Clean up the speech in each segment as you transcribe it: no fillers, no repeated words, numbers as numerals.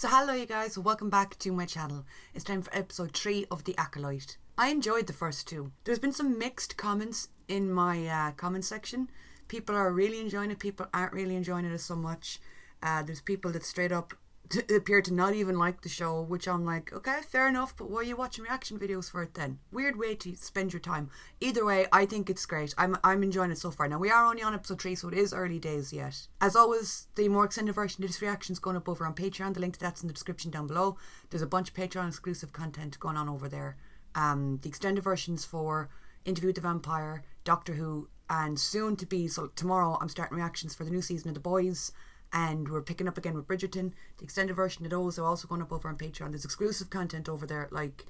So hello you guys, welcome back to my channel. It's time for episode 3 of The Acolyte. I enjoyed the first two. There's been some mixed comments in my comment section. People are really enjoying it, people aren't really enjoying it so much. There's people that straight up appear to not even like the show, which I'm like, okay, fair enough, but why are you watching reaction videos for it then? Weird way to spend your time. Either way, I think it's great. I'm enjoying it so far. Now, we are only on episode 3, so it is early days yet. As always, the more extended version of this reaction is going up over on Patreon. The link to that's in the description down below. There's a bunch of Patreon exclusive content going on over there. The extended versions for Interview with the Vampire, Doctor Who, and soon to be, so tomorrow I'm starting reactions for the new season of The Boys. And we're picking up again with Bridgerton. The extended version of those are also going up over on Patreon. There's exclusive content over there, like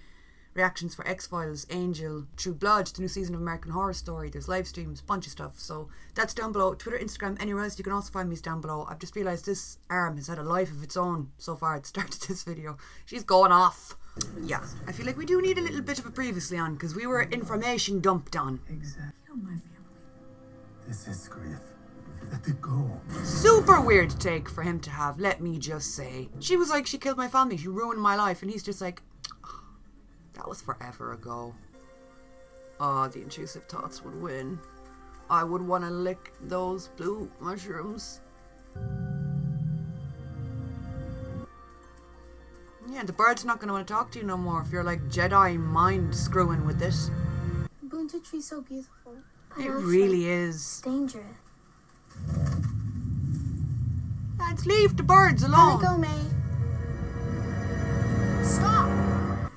reactions for X-Files, Angel, True Blood, the new season of American Horror Story. There's live streams, bunch of stuff. So that's down below. Twitter, Instagram, anywhere else. You can also find me down below. I've just realised this arm has had a life of its own so far at the start of this video. She's going off. Yeah, I feel like we do need a little bit of a previously on, because we were information dumped on. Exactly. Kill my family. This is grief. Let it go. Super weird take for him to have, let me just say. She was like, she killed my family, she ruined my life, and he's just like, oh, that was forever ago. Oh, the intrusive thoughts would win. I would want to lick those blue mushrooms. Yeah, the bird's not going to want to talk to you no more if you're like Jedi mind screwing with this. Ubuntu tree's so beautiful. It really is. Dangerous. Let's leave the birds alone. Gotta go, May. Stop!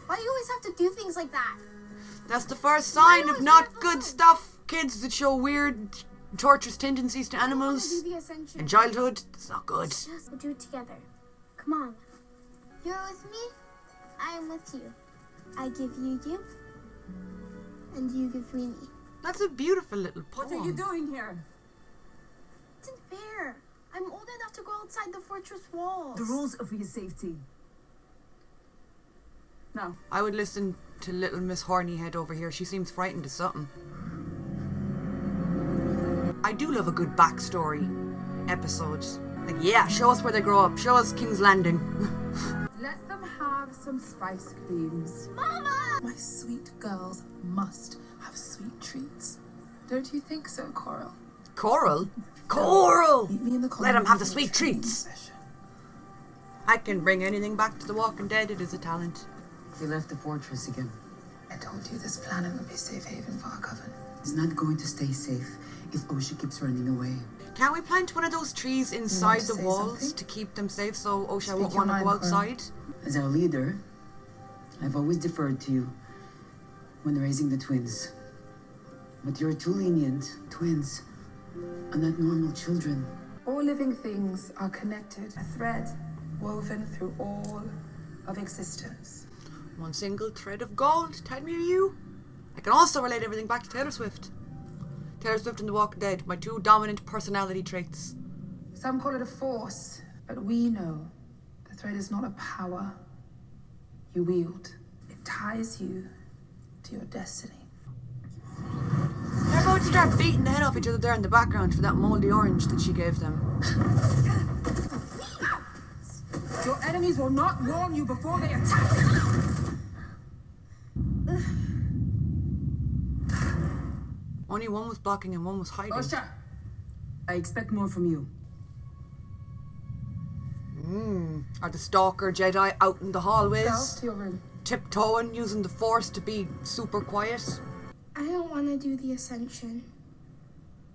Why do you always have to do things like that? That's the first sign of not good stuff. Kids that show weird, torturous tendencies to animals in childhood. It's not good. We'll do it together. Come on. You're with me, I am with you. I give you you, and you give me me. That's a beautiful little poem. What are you doing here? It isn't fair. I'm old enough to go outside the fortress walls. The rules are for your safety. No. I would listen to little Miss Horny Head over here. She seems frightened of something. I do love a good backstory episode. Like, yeah, show us where they grow up. Show us King's Landing. Let them have some spice creams. Mama! My sweet girls must have sweet treats. Don't you think so, Coral? Coral? Coral! Meet me in the Let him have the for a sweet training treats. session. I can bring anything back to The Walking Dead. It is a talent. He left the fortress again. I told you this planet would be safe haven for our coven. He's not going to stay safe if Osha keeps running away. Can't we plant one of those trees inside the say walls something? to keep them safe so Osha Speak won't your want to mind, go Coral. outside? As our leader, I've always deferred to you when raising the twins. But you're too lenient. Twins are not normal children. All living things are connected, a thread woven through all of existence. One single thread of gold. Tell me, are you? I can also relate everything back to Taylor Swift. Taylor Swift and The Walking Dead, my two dominant personality traits. Some call it a force, but we know the thread is not a power you wield. It ties you to your destiny. They're about to start beating the head off each other there in the background for that mouldy orange that she gave them. Your enemies will not warn you before they attack. Only one was blocking and one was hiding. Osha, I expect more from you. Are the stalker Jedi out in the Girls, hallways, to your room. tiptoeing, using the Force to be super quiet? I don't want to do the Ascension.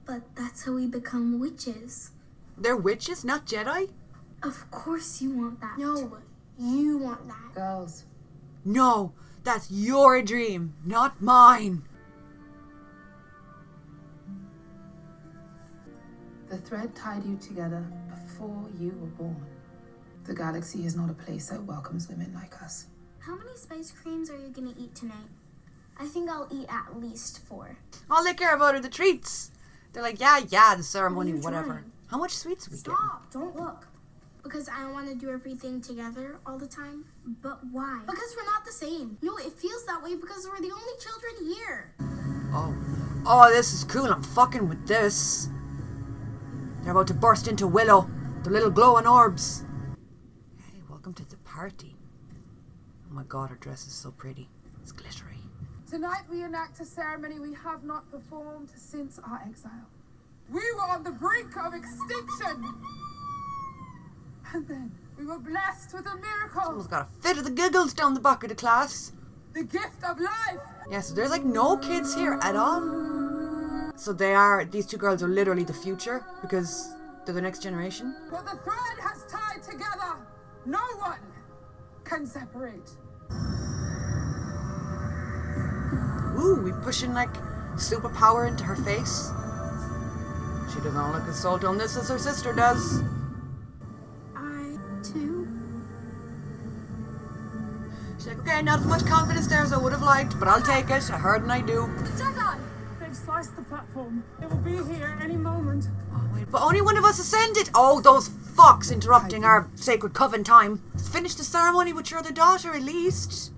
But that's how we become witches. They're witches, not Jedi? Of course you want that. No, you want that. Girls, No, that's your dream, not mine. the thread tied you together before you were born. The galaxy is not a place that welcomes women like us. How many spice creams are you gonna eat tonight? I think I'll eat at least 4. All they care about are the treats. They're like, yeah, the ceremony, What are you whatever. trying? How much sweets are we getting? Stop! Don't look. Because I don't want to do everything together all the time. But why? Because we're not the same. No, it feels that way because we're the only children here. Oh, this is cool. I'm fucking with this. They're about to burst into Willow. The little glowing orbs. Hey, welcome Welcome to the party. Oh my god, her dress is so pretty. It's glittery. Tonight we enact a ceremony we have not performed since our exile. We were on the brink of extinction. And then we were blessed with a miracle. Someone's got a fit of the giggles down the back of the class. The gift of life. Yeah, so there's like no kids here at all. So these two girls are literally the future because they're the next generation. What the thread has tied together, no one can separate. Ooh, we pushing like superpower into her face. She does not look as sold on this as her sister does. I too. She's like, okay, not as much confidence there as I would have liked, but I'll take it. I heard and I do. The Jedi! They've sliced the platform. They will be here any moment. Oh, wait, but only one of us ascended. Oh, those fucks interrupting our sacred coven time. Let's finish the ceremony with your other daughter at least.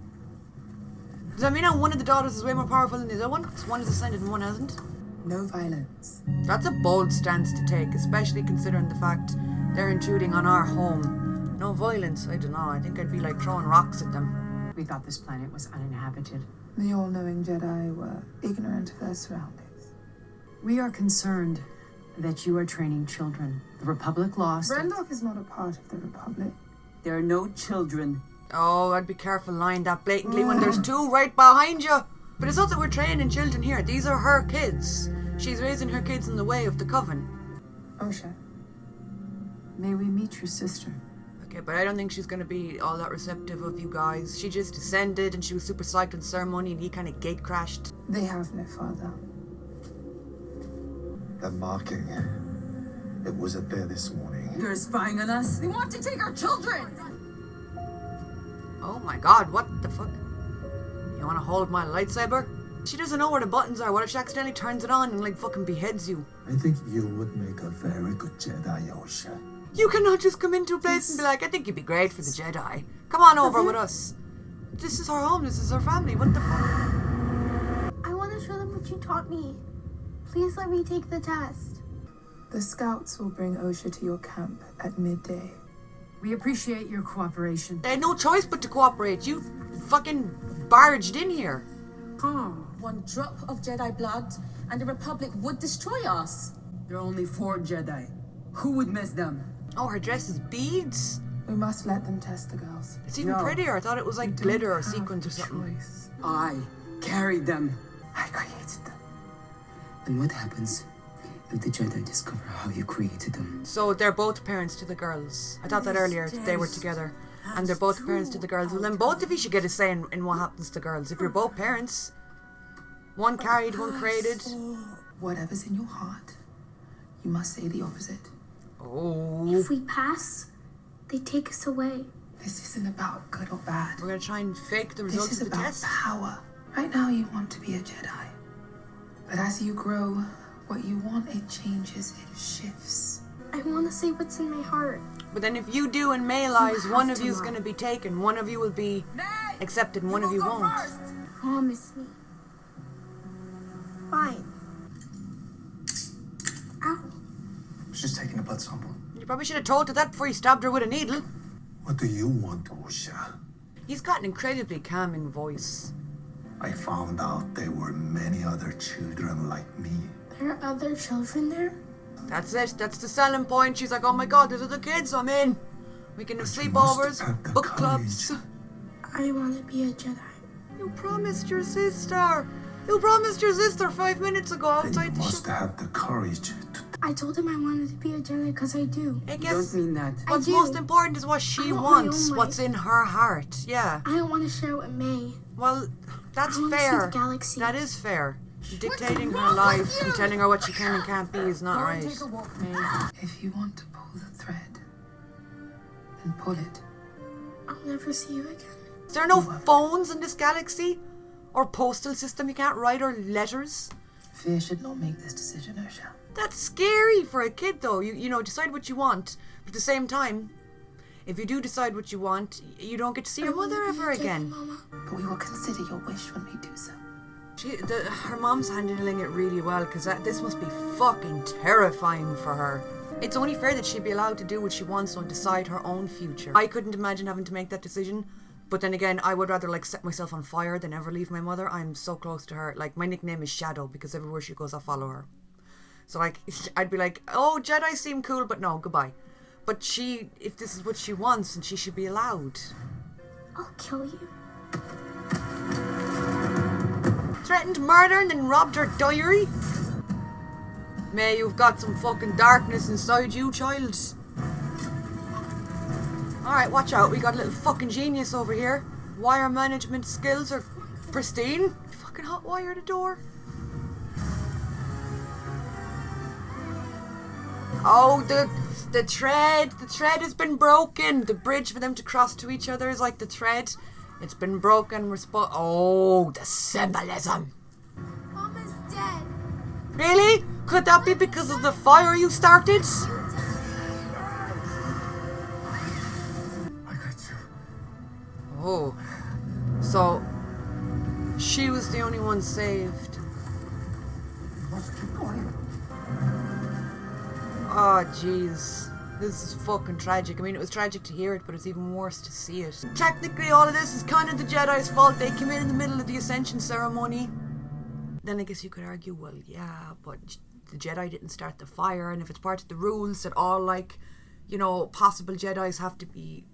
Does that mean that one of the daughters is way more powerful than the other one? Because one is ascended and one hasn't? No violence. That's a bold stance to take, especially considering the fact they're intruding on our home. No violence, I don't know. I think I'd be like throwing rocks at them. We thought this planet was uninhabited. The all-knowing Jedi were ignorant of their surroundings. We are concerned that you are training children. The Republic lost. Brendok is not a part of the Republic. There are no children. Oh, I'd be careful lying that blatantly when there's two right behind you. But it's not that we're training children here. These are her kids. She's raising her kids in the way of the coven. Osha. May we meet your sister? Okay, but I don't think she's going to be all that receptive of you guys. She just descended and she was super psyched on the ceremony and he kind of gate crashed. They have no father. That marking. It wasn't there this morning. You're spying on us? They want to take our children. Oh my god, what the fuck? You want to hold my lightsaber? She doesn't know where the buttons are. What if she accidentally turns it on and like fucking beheads you? I think you would make a very good Jedi, Osha. You cannot just come into a place and be like, I think you'd be great for the Jedi. Come on over with us. This is our home. This is our family. What the fuck? I want to show them what you taught me. Please let me take the test. The scouts will bring Osha to your camp at midday. We appreciate your cooperation. They had no choice but to cooperate. You fucking barged in here. One drop of Jedi blood, and the Republic would destroy us. There are only 4 Jedi. Who would miss them? Oh, her dress is beads. We must let them test the girls. It's even No. prettier. I thought it was like Don't glitter or have sequins or a something. choice. I carried them. I created them. And what happens if the Jedi discover how you created them? So they're both parents to the girls. I thought that earlier, that they were together. And they're both parents to the girls. Well, then both of you should get a say in what happens to girls. If you're both parents, one carried, one created. Whatever's in your heart, you must say the opposite. Oh. If we pass, they take us away. This isn't about good or bad. We're going to try and fake the This results is of the about test. power. Right now you want to be a Jedi. But as you grow, what you want, it changes, it shifts. I want to say what's in my heart. But then if you do and May lies, You one have of to you is lie. going to be taken. One of you will be accepted and one of you will go won't. first. Promise me. Fine. Ow. I was just taking a blood sample. You probably should have told her that before you stabbed her with a needle. What do you want, Osha? He's got an incredibly calming voice. I found out there were many other children like me. There are other children there? That's it. That's the selling point. She's like, oh my god, there's other kids. I'm in. We can have But you must sleepovers, have the book courage. clubs. I want to be a Jedi. You promised your sister. You promised your sister 5 minutes ago Then outside you the must ship. have the courage to I told him I wanted to be a Jedi because I do. I You guess don't mean that. what's do. most important is what she I want my wants, own what's life. in her heart. Yeah. I don't want to share it with May. Well, that's I wanna see fair. the galaxy. That is fair. Dictating her life and telling her what she can and can't be is not Go right. and take a walk, May. If you want to pull the thread, then pull it. I'll never see you again. Is there no phones in this galaxy? Or postal system you can't write or letters? Fear should not make this decision, Osha. That's scary for a kid though. You know, decide what you want. But at the same time, if you do decide what you want, you don't get to see your I wanna mother be ever a Jedi, again. Mama. But we will consider your wish when we do so. Her mom's handling it really well because this must be fucking terrifying for her. It's only fair that she'd be allowed to do what she wants and decide her own future. I couldn't imagine having to make that decision, but then again, I would rather like set myself on fire than ever leave my mother. I'm so close to her. Like, my nickname is Shadow because everywhere she goes I follow her. So like, I'd be like, oh, Jedi seem cool, but no, goodbye. But she, if this is what she wants, and she should be allowed. I'll kill you. Threatened murder and then robbed her diary? May, you've got some fucking darkness inside you, child. Alright, watch out. We got a little fucking genius over here. Wire management skills are pristine. Fucking hot wire the door. Oh, the thread. The thread has been broken. The bridge for them to cross to each other is like the thread. It's been broken. Oh, the symbolism. Mama's dead. Really? Could that be because of the fire you started? I got you. Oh. So, she was the only one saved. You must keep going. Oh, jeez. This is fucking tragic. I mean, it was tragic to hear it, but it's even worse to see it. Technically, all of this is kind of the Jedi's fault. They came in the middle of the Ascension ceremony. Then I guess you could argue, well, yeah, but the Jedi didn't start the fire, and if it's part of the rules that all, like, you know, possible Jedis have to be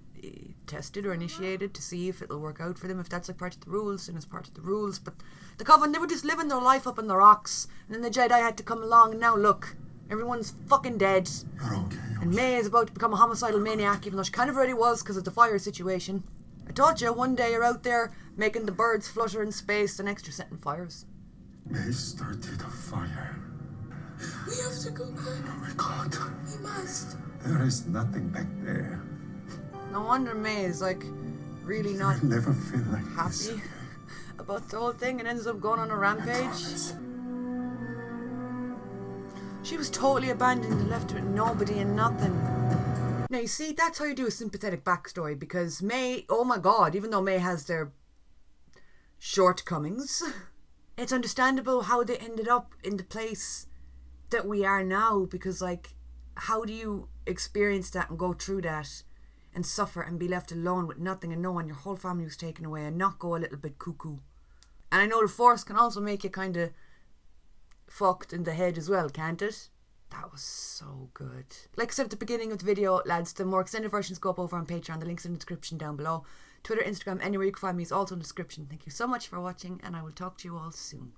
tested or initiated to see if it'll work out for them. If that's like part of the rules, then it's part of the rules. But the Coven, they were just living their life up in the rocks, and then the Jedi had to come along, and now look, everyone's fucking dead. You're okay. And May is about to become a homicidal maniac, even though she kind of already was because of the fire situation. I told you, one day you're out there making the birds flutter in space, the next you're setting fires. May started a fire. We have to go back. We can't. We must. There is nothing back there. No wonder May is like really not You'll never feel like this. happy about the whole thing and ends up going on a rampage. She was totally abandoned and left with nobody and nothing. Now you see, that's how you do a sympathetic backstory, because May, oh my god, even though May has their shortcomings, it's understandable how they ended up in the place that we are now, because like, how do you experience that and go through that and suffer and be left alone with nothing and no one, your whole family was taken away, and not go a little bit cuckoo? And I know the Force can also make you kind of fucked in the head as well, can't it? That was so good. Like I said at the beginning of the video, lads, the more extended versions go up over on Patreon. The link's in the description down below. Twitter, Instagram, anywhere you can find me is also in the description. Thank you so much for watching, and I will talk to you all soon.